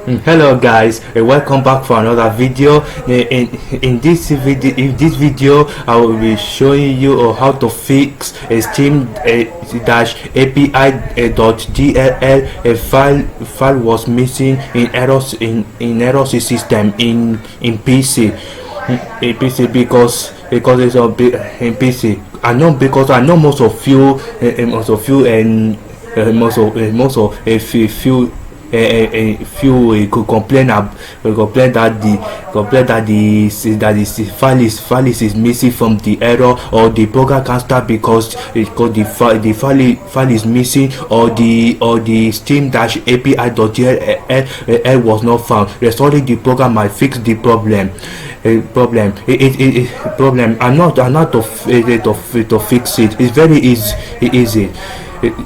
Hello guys, welcome back for another video. In this video I will be showing you how to fix a steam-api.dll. A file was missing in error system in PC because it's a bit in PC. I know because I know most of you and most of a few could complain that the file is missing from the error, or the program can't start because the file is missing, or the steam-api.dll was not found. Restoring the program might fix the problem. I'm not to fix it. It's very easy. This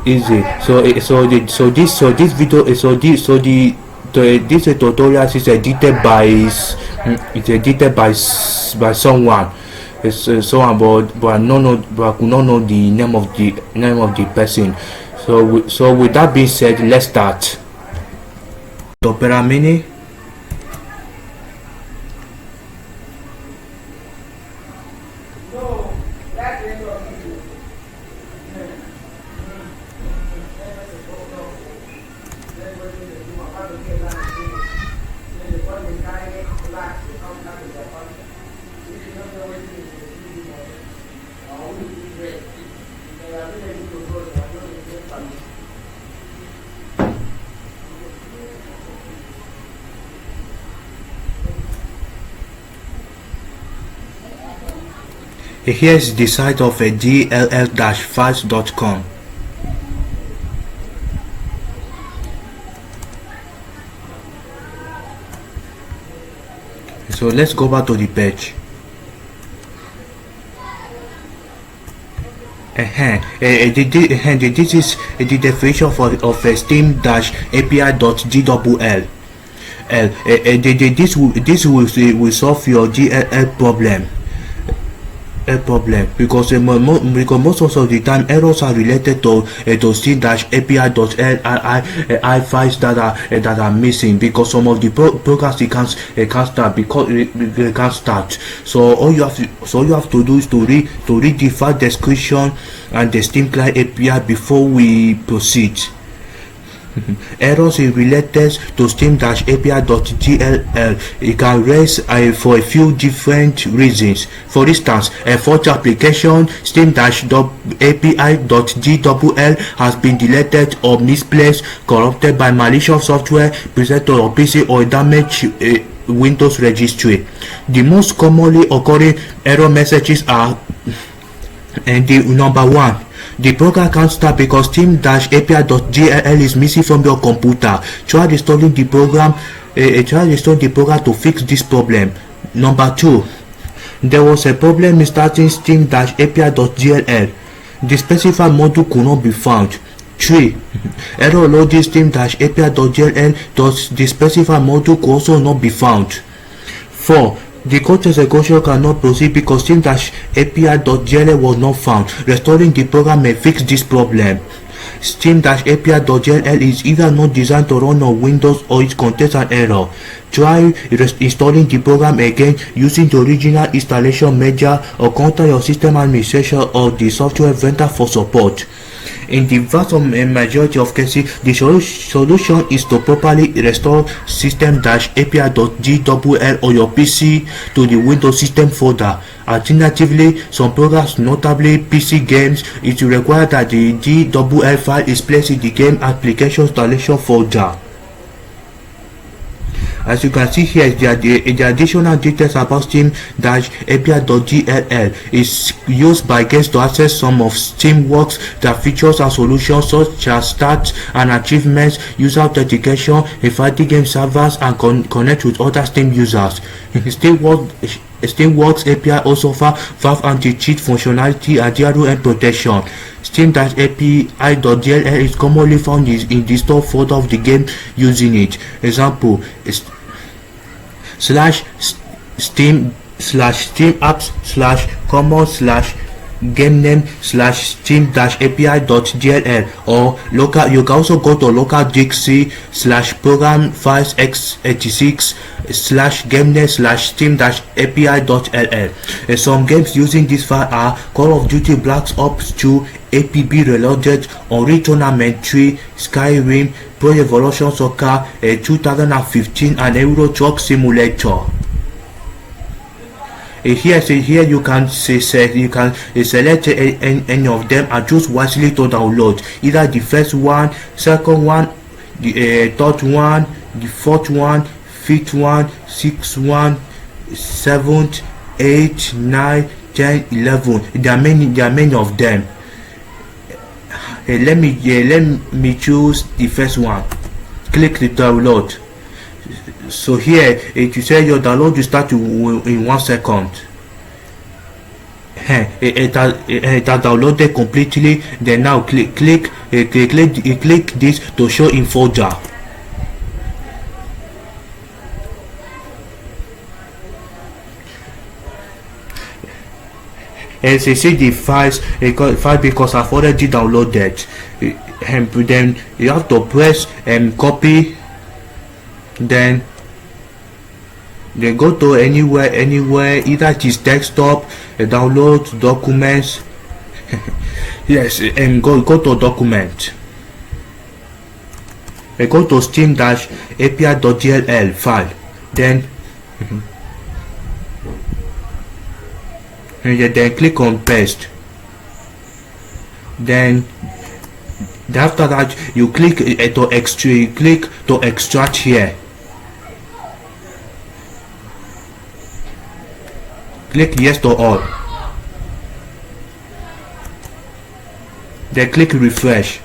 tutorial is edited by someone. Someone, but I could not know the name of the person. So with that being said, let's start. Opera Mini. Here's the site of a dll-files.com. So let's go back to the page. This is the definition of a steam-api.dll. This will solve your DLL problem. Because most of the time errors are related to steam-api.dll files that are missing, because some of the programs can't start because they can't start. So all you have to do is to read the file description and the Steam client API before we proceed. Errors is related to steam-api.dll. It can raise for a few different reasons. For instance, a forged application, steam-api.dll has been deleted or misplaced, corrupted by malicious software present on your PC, or damaged Windows registry. The most commonly occurring error messages are number 1. The program can't start because steam-api.dll is missing from your computer. Try installing the program to fix this problem. Number 2. There was a problem in starting steam-api.dll. The specified module could not be found. 3. Error loading steam-api.dll. Thus the specified module could also not be found. 4. The code execution cannot proceed because steam-api.dll was not found. Restoring the program may fix this problem. Steam-api.dll is either not designed to run on Windows, or it contains an error. Try installing the program again using the original installation measure, or contact your system administrator or the software vendor for support. In the vast majority of cases, the solution is to properly restore system-api.dll on your PC to the Windows system folder. Alternatively, some programs, notably PC games, it will require that the DLL file is placed in the game application installation folder. As you can see here, the additional details about steam-api.dll is used by guests to access some of Steamworks, that features and solutions such as stats and achievements, user authentication, infinity game servers, and connect with other Steam users. Steamworks API also offers Valve anti-cheat functionality and DRM protection. Steam-api.dll is commonly found in the store folder of the game using it. Example is /steam/steam apps/common/ game name /steam-api.dll, or local. You can also go to local dixie /program files x86 /game name /steam-api.ll. Some games using this file are Call of Duty Black Ops 2, APB Reloaded, Unreal Tournament 3, Skyrim, Pro Evolution Soccer 2015, and Euro Truck Simulator. Here you can select any of them and choose wisely to download either the first one, second one, the third one, the fourth one, fifth one, sixth one, seventh, 8, 9, 10, 11. There are many of them. Let me choose the first one. Click the download. So here it will say your download will start in 1 second. It has downloaded completely. Then now click this to show in folder. As you see the files, because I've already downloaded, then you have to press copy, then go to anywhere, either it is desktop, download documents. Yes, and go to document, go to steam-api.dll file, then then click on paste. Then after that you click to extract here. Click yes to all. Then click refresh.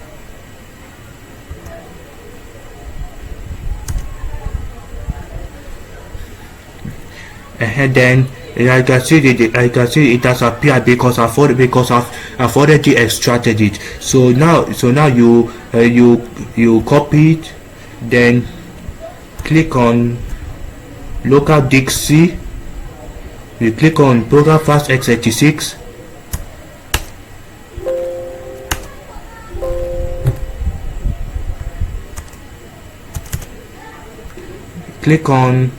And then I can see it has appeared because I've already extracted it. So now you copy it, then click on local dixie. You click on program files x86. Click on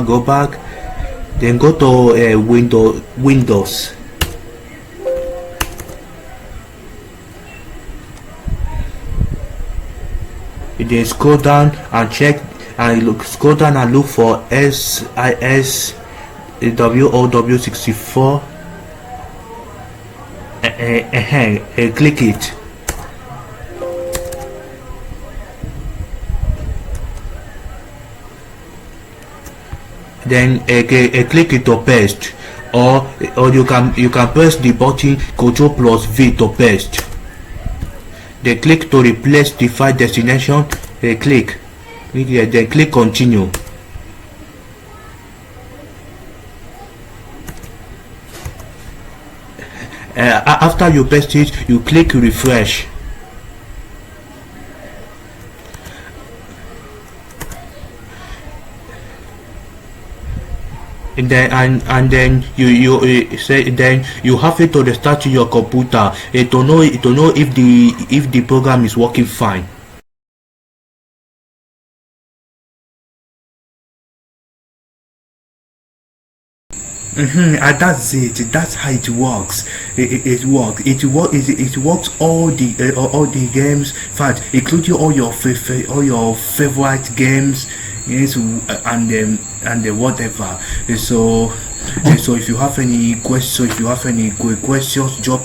go back, then go to Windows. Then scroll down and scroll down and look for SISWOW64. Click it. Then click it to paste, or you can press the button Ctrl+V to paste. Then click to replace the file destination. Click here, then click continue. After you paste it, you click refresh. And then you have it to restart your computer to know if the program is working fine. And that's it. That's how it works. It works all the games, in fact, including all your favorite games. Yes, and whatever. So if you have any questions, drop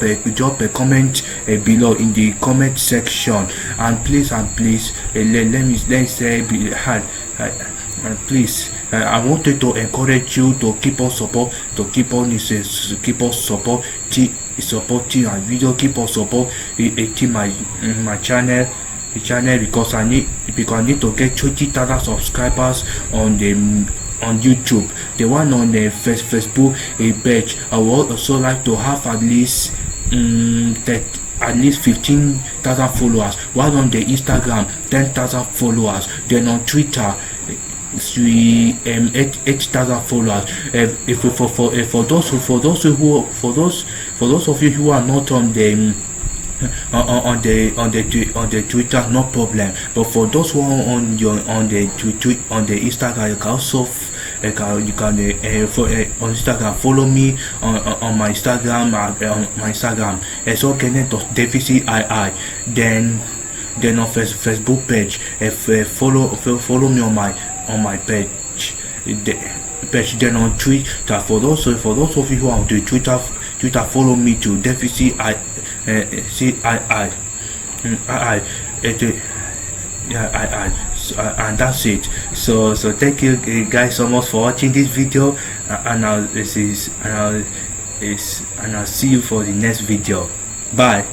a comment below in the comment section. And please, please, I wanted to encourage you to keep on supporting and video, keep on supporting my channel, because I need to get 20,000 subscribers on YouTube. The one on the Facebook page, I would also like to have at least at least 15,000 followers, while on the Instagram 10,000 followers, then on Twitter 8,000 followers. If for those of you who are not on the Twitter, no problem. But for those who are on the Instagram, you can also on Instagram follow me on my Instagram so deficit ii. Then on Facebook page, follow me on my page. Then on Twitter, for those of you who are on the Twitter, follow me to deficit and that's it. So thank you guys so much for watching this video, and I'll see you for the next video. Bye.